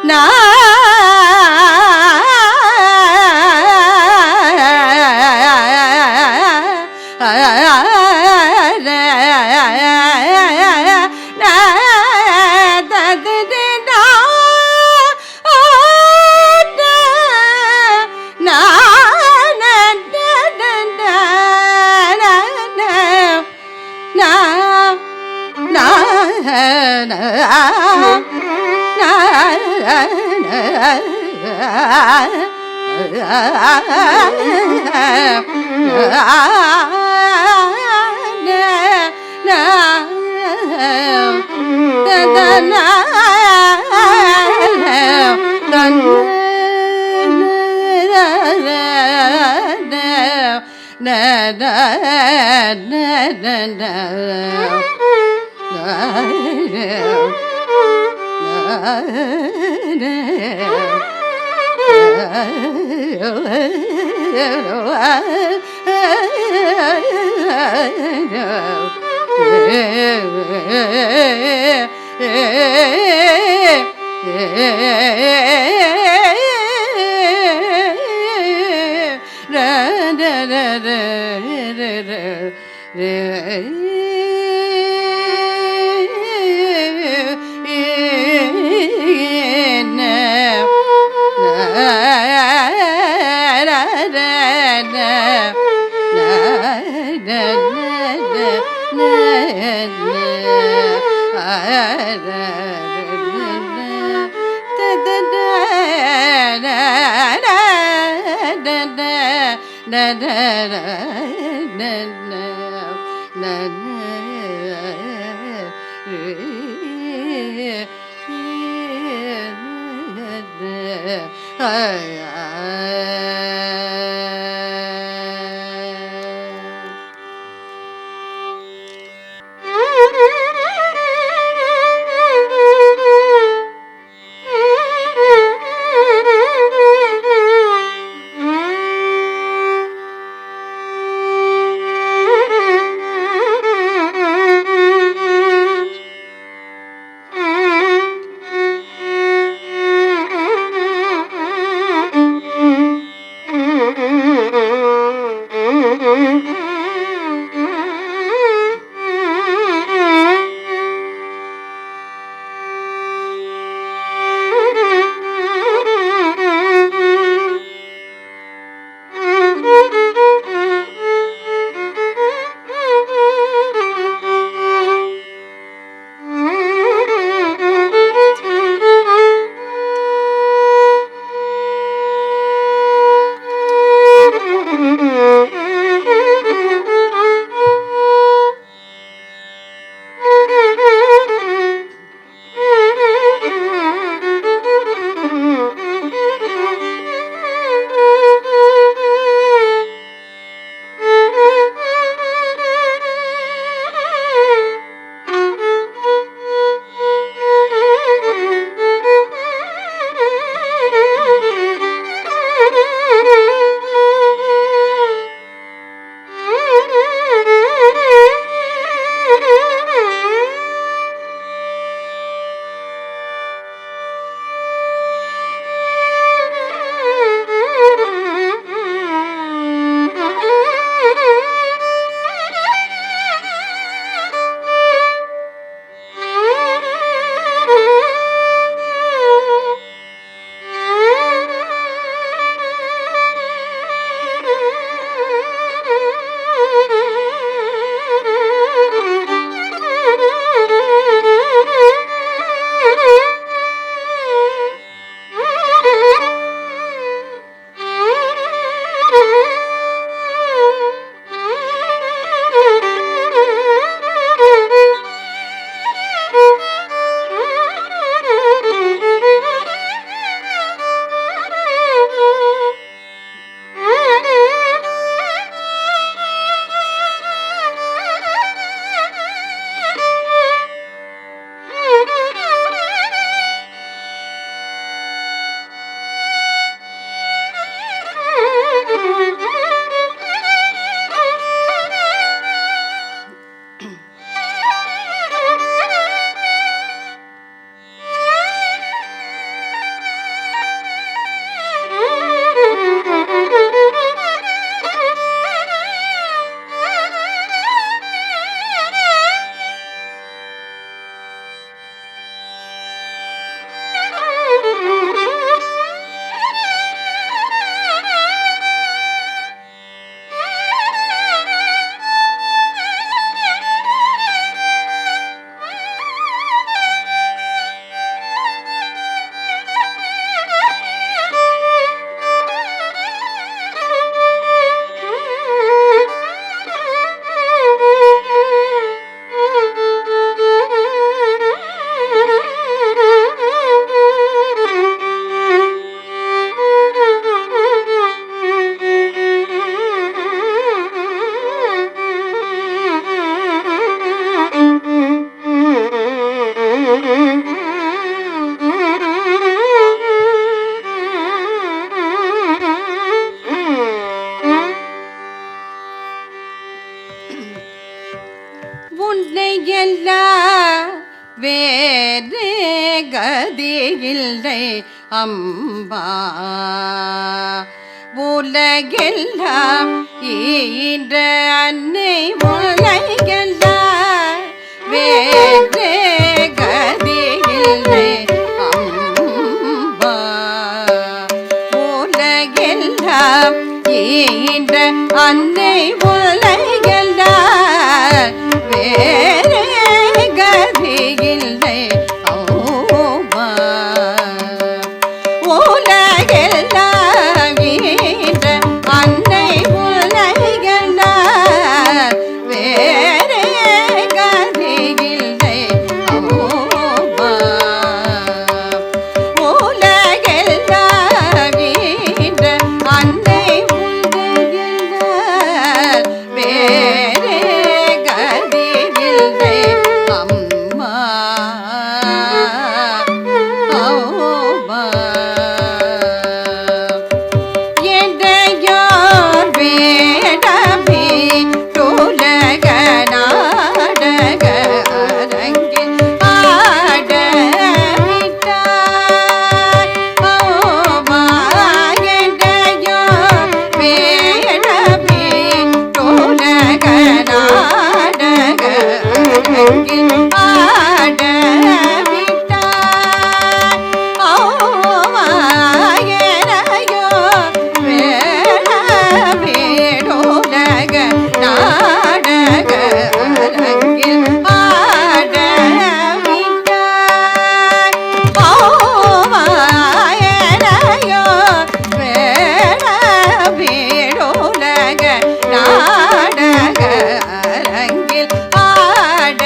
na இல்லை அம்மா உலகெல்லாம் ஈன்ற அன்னை உலகெல்லாம் வேறு கதி இல்லை அம்மா உலகெல்லாம் ஈன்ற அன்னை உலகெல்லாம் வேறு கதி இல்லை அம்மா உலகெல்லாம் ஈன்ற அன்னை உலகெல்லாம் வேறு கதி இல்லை அம்மா உலகெல்லாம் ஈன்ற அன்னை உலகெல்லாம் வேறு கதி இல்லை அம்மா எந்தையோர் வேடமே உலக நாடக அரங்கில் ஆடவிட்டாய் ஓமா எந்தையோர் வேடமே உலக நாடக அரங்கில் ஆடவிட்டாய் ஓமா எனையோ வேடமேடோலக நாடக அரங்கில் ஆடவிட்டாய் ஓமா எனையோ வேடமேடோலக நாடக அரங்கில் ஆடவிட்டாய்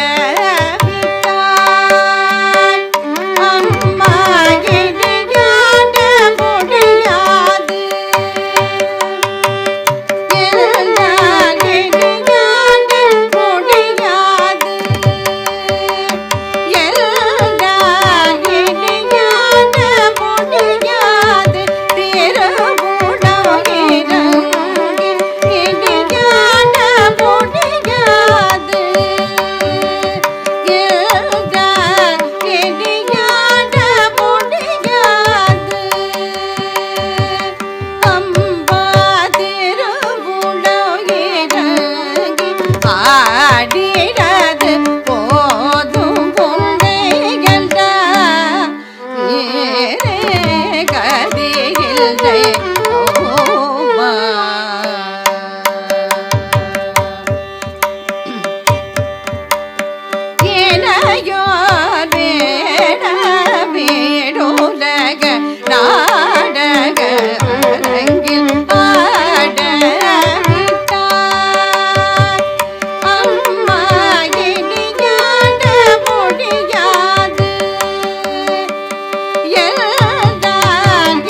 அம்மா இடியாட முடியாது எல்லாம் இடியாட முடியாது எல்லாம் இடியாட முடியாது திருவுடம் இறங்கி இடியாட முடியாது எல்லாம் இடியாட முடியாது அம்பா திருவுடம் இறங்கி ஆடினது போதும் பொன்னைகள்தான் வேறு கதி இல்லை ஓமா எனையோர் வேடமேடோலக நாடக அரங்கில் ஆடவிட்டாய் அம்மா இடியாட முடியாது எல்லாம்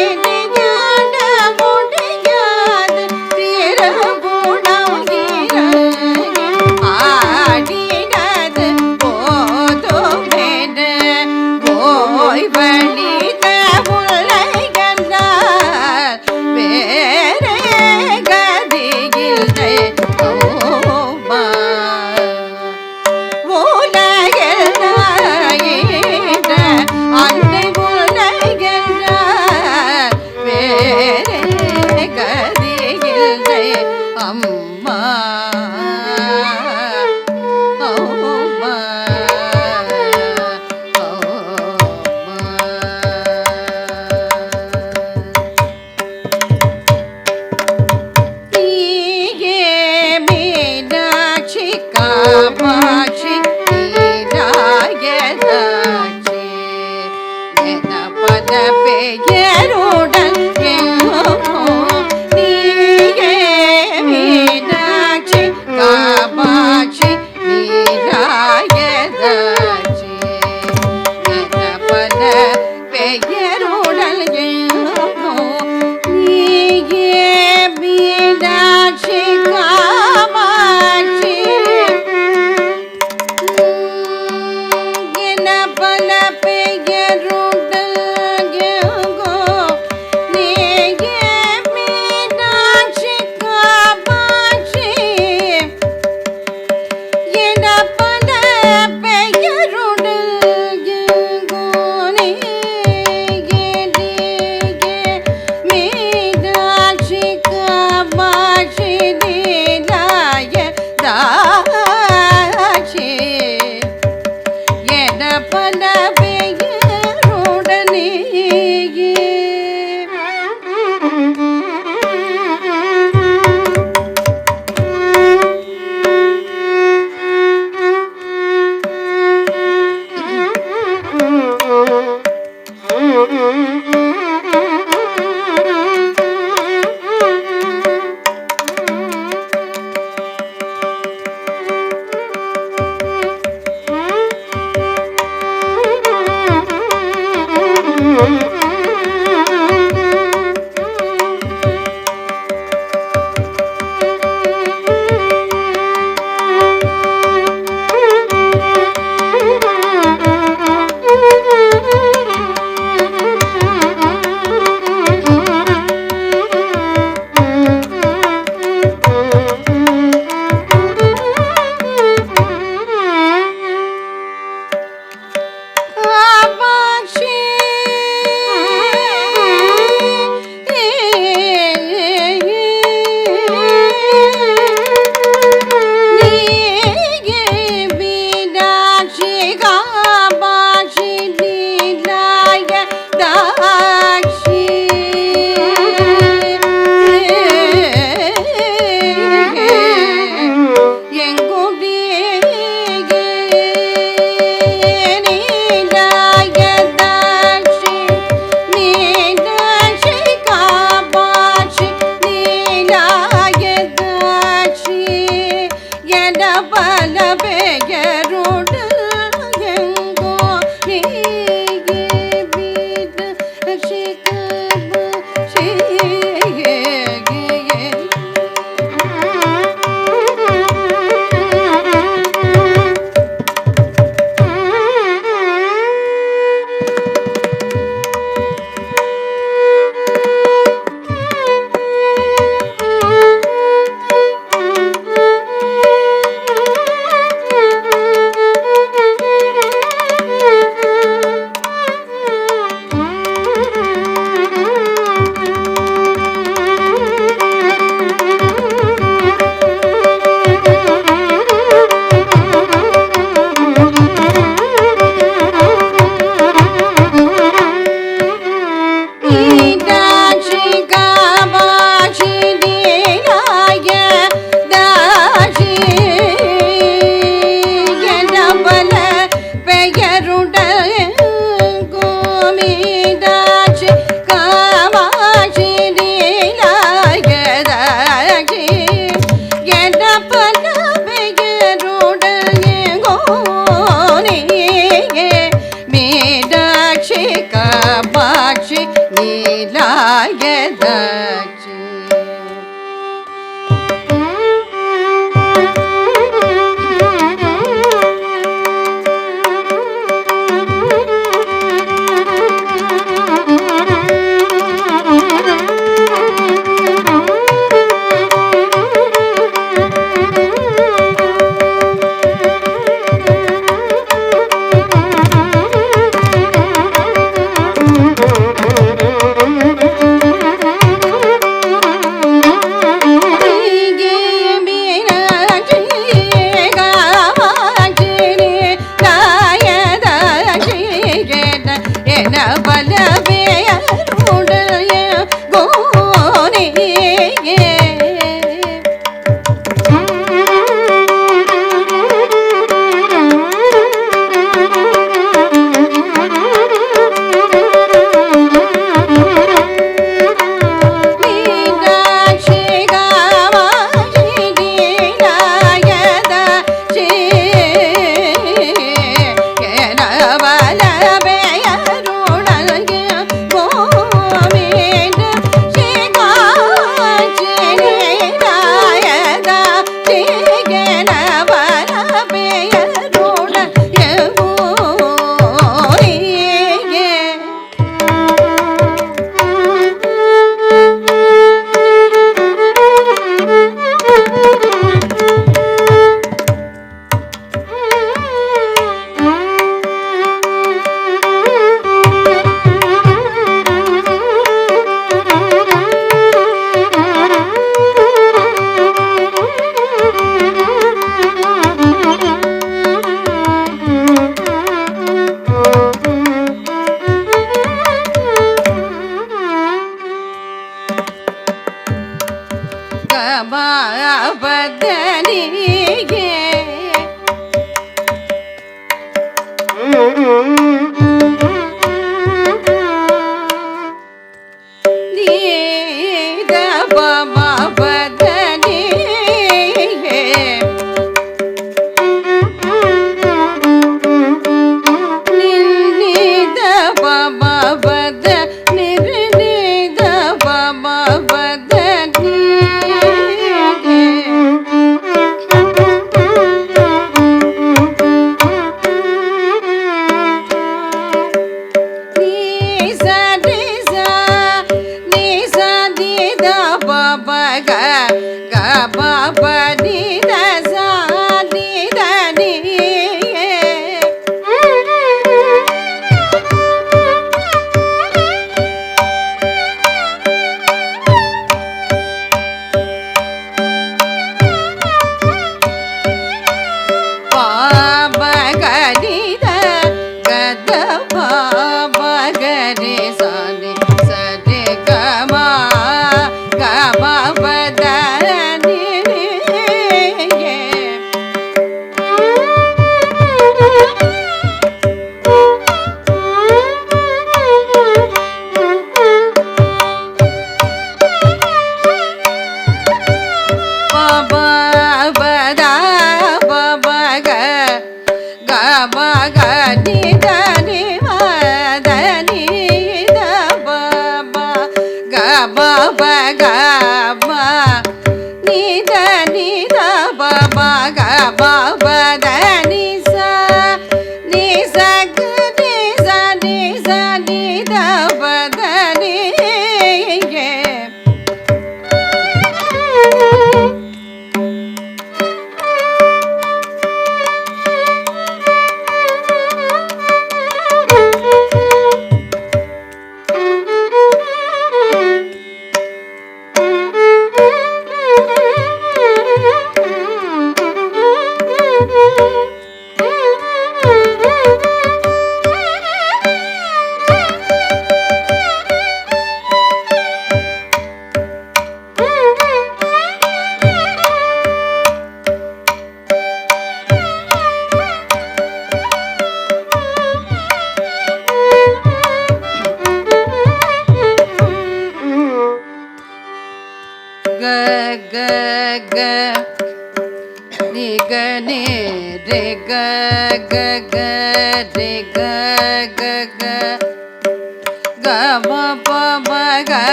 இடியாட முடியாது திருவுடம் இறங்கி ஆடினது போதுமென ஓய்வழித உலகெல்லாம் வேறு கதி இல்லை ஓமா உலகெல்லாம் ஈன்ற அன்னை உலகெல்லாம் வேறு கதி இல்லை அம்மா ஓமா நீயே மீனாட்சி காமாட்சி நீராயதாட்சி என பல பெயருடன் எங்கும் நீயே மீனாட்சி காமாட்சி நீராயதாட்சி என பல பெயருடன் எங்கும் நீயே மீனாட்சி காமாட்சி என பல பெயருடன் எங்கும் நீயே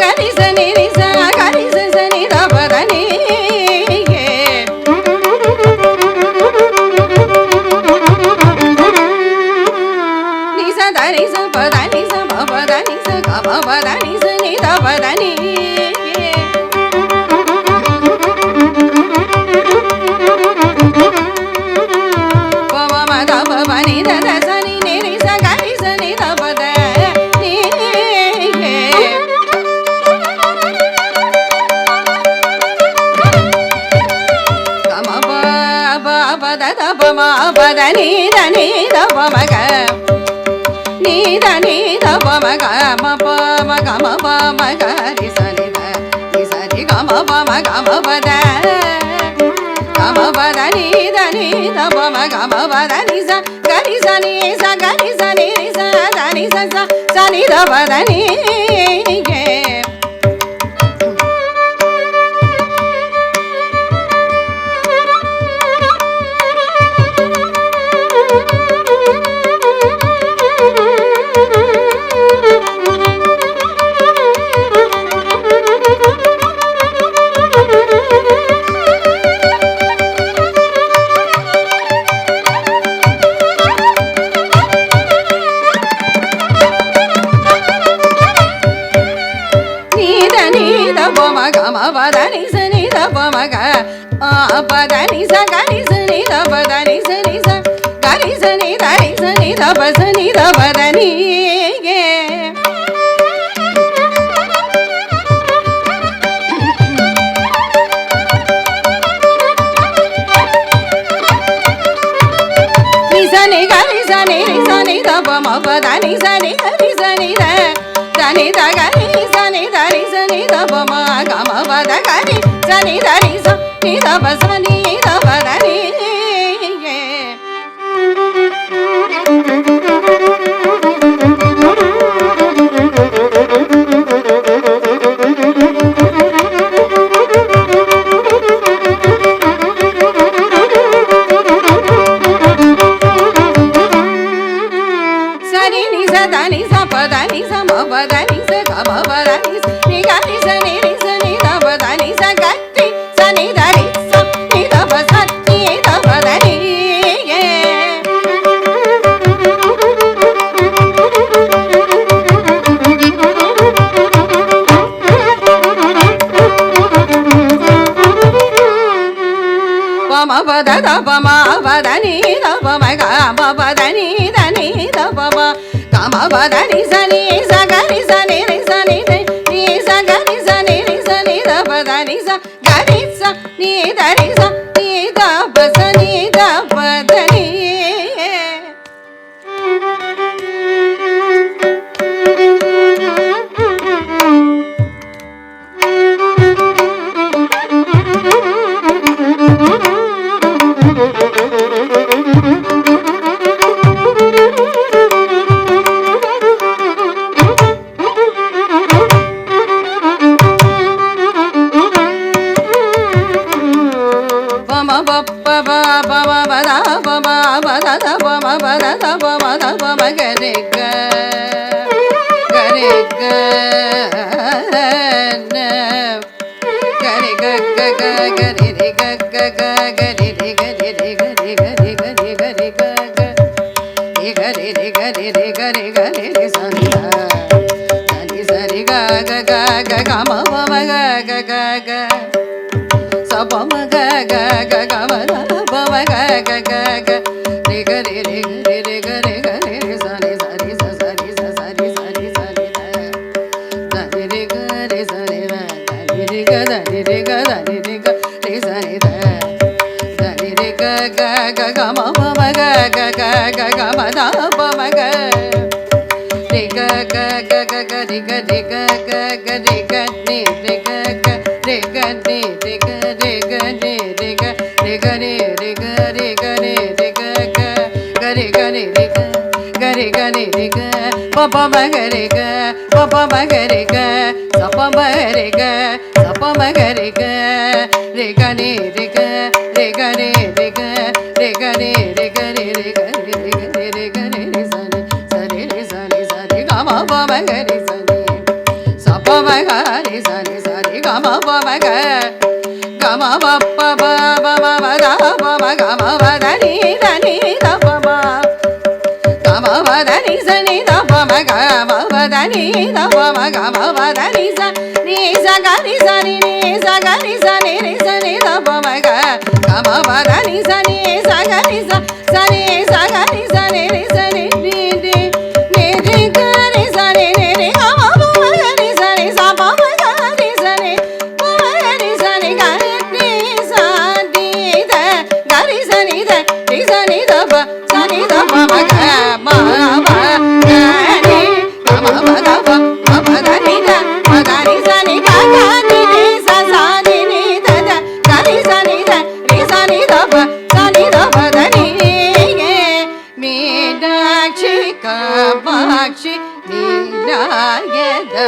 gari sa ni ri sa gari sa ni da pa da ni ni sa da ni sa pa da ni sa pa da ni sa ga pa da ni sa ni da pa da ni pa ma da pa ni da da sa ni ri sa gari sa ni da pa da da ni da ni da pa ma ga ni da pa ma ga ma ga ri sa ni ga ma pa da ga ma pa da ni da pa ma ga ma pa da ni sa ga ri sa ni ri sa da ni sa ni da pa da ni pa da ni sa ni da pa ma ga pa da ni sa ga ni sa ni da pa da ni sa ga ni sa ni da pa sa ni da pa da ni ni sa ni ga ni sa ni ri sa ni da pa ma pa da ni sa ni da ni da ga ni sa ni da ri sa ni da pa ma ga ma pa da ga ni sa ni da ri sa ni da pa sa ni da pa da ni sa ni ni sa da ni sa pa da ni sa ma pa da ni sa ga ma pa da ni ni ga ni sa ni ri sa ni da pa da ni sa ga ni sa ni da ri sa ni da pa sa ni da pa da ni pa ma pa da pa ma pa da ni da pa ma ga ma pa da ni da pa ma ga ma pa da ni sa ga ni sa ni ri sa ni sa ga ni sa ni ri sa ni da pa da ni sa ga ni sa ni da ri sa ni da pa sa ni da pa da ni papa magare ga papa magare ga sapa magare ga sapa magare ga re ga ni re ga re ga ni re ga re ga ni re ga ni re ga re ga ni re ga ni re sa ni sa re sa ni sa re ga ma pa magare sa ni sapa magare దని సని దప మగ దని దప మగ దని స ని స గ ని స ని ని స గ ని స ని ని స ని దప మగ దని స ని స గ ని స స ని స గ ని స ని ని స ని ని ని ని ని గ ని స ని ని ని గ మగ ని స ని స ప మగ ని స ని ప మగ ని స ని గ ని స ని ద గ ని స ని ద ని స ని దప స ని దప మగ Kamakshi Nirayada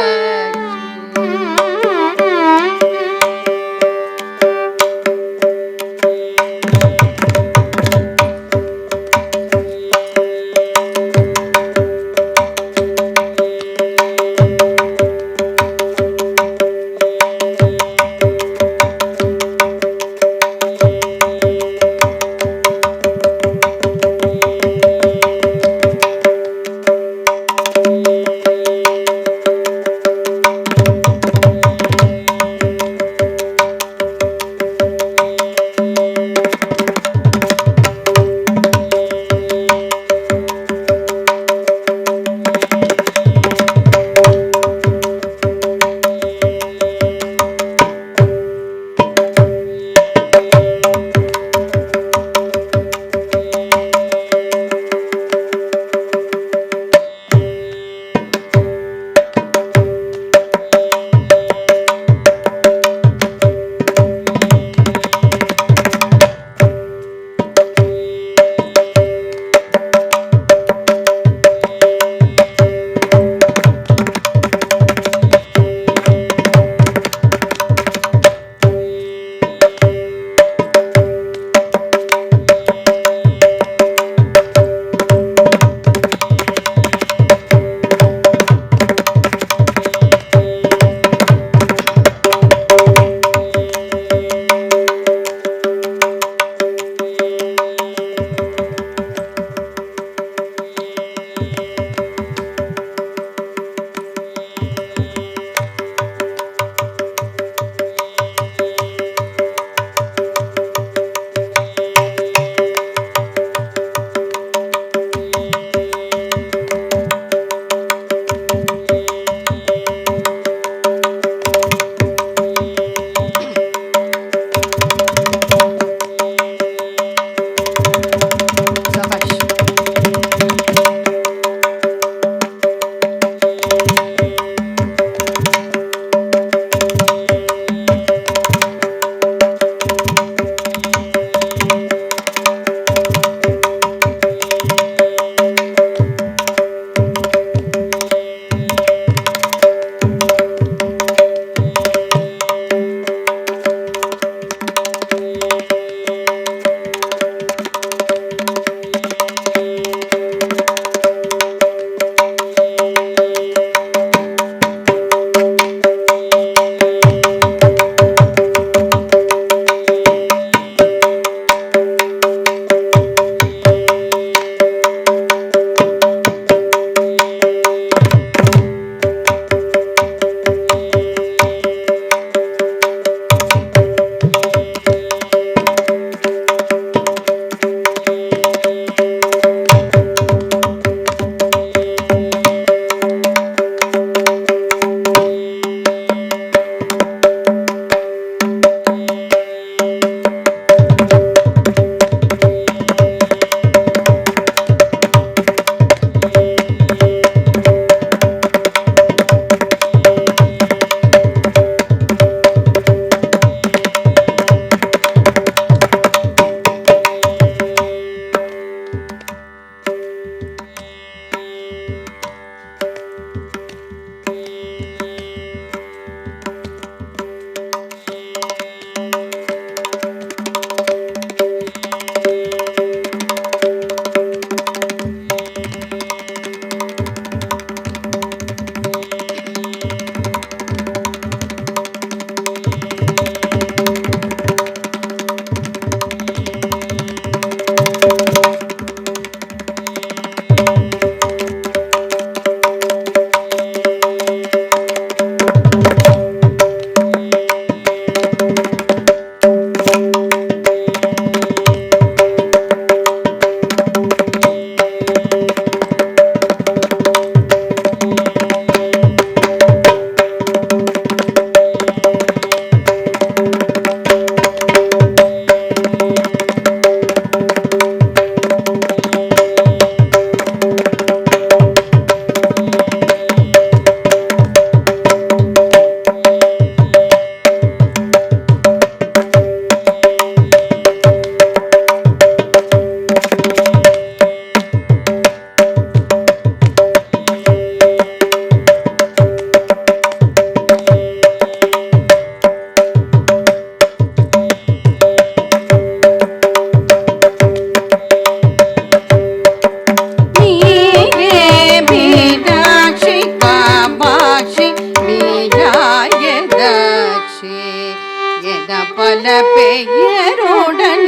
பெயருடன்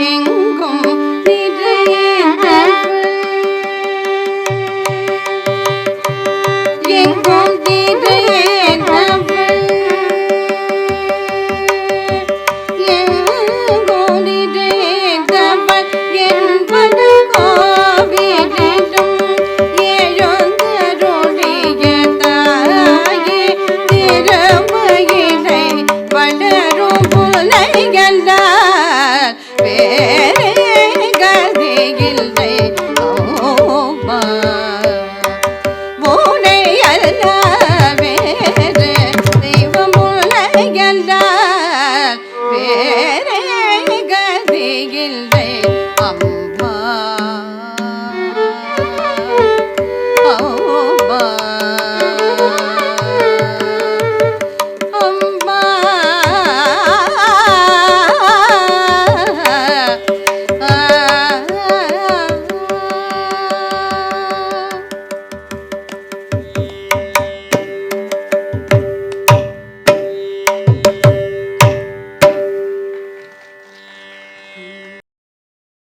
எங்கும்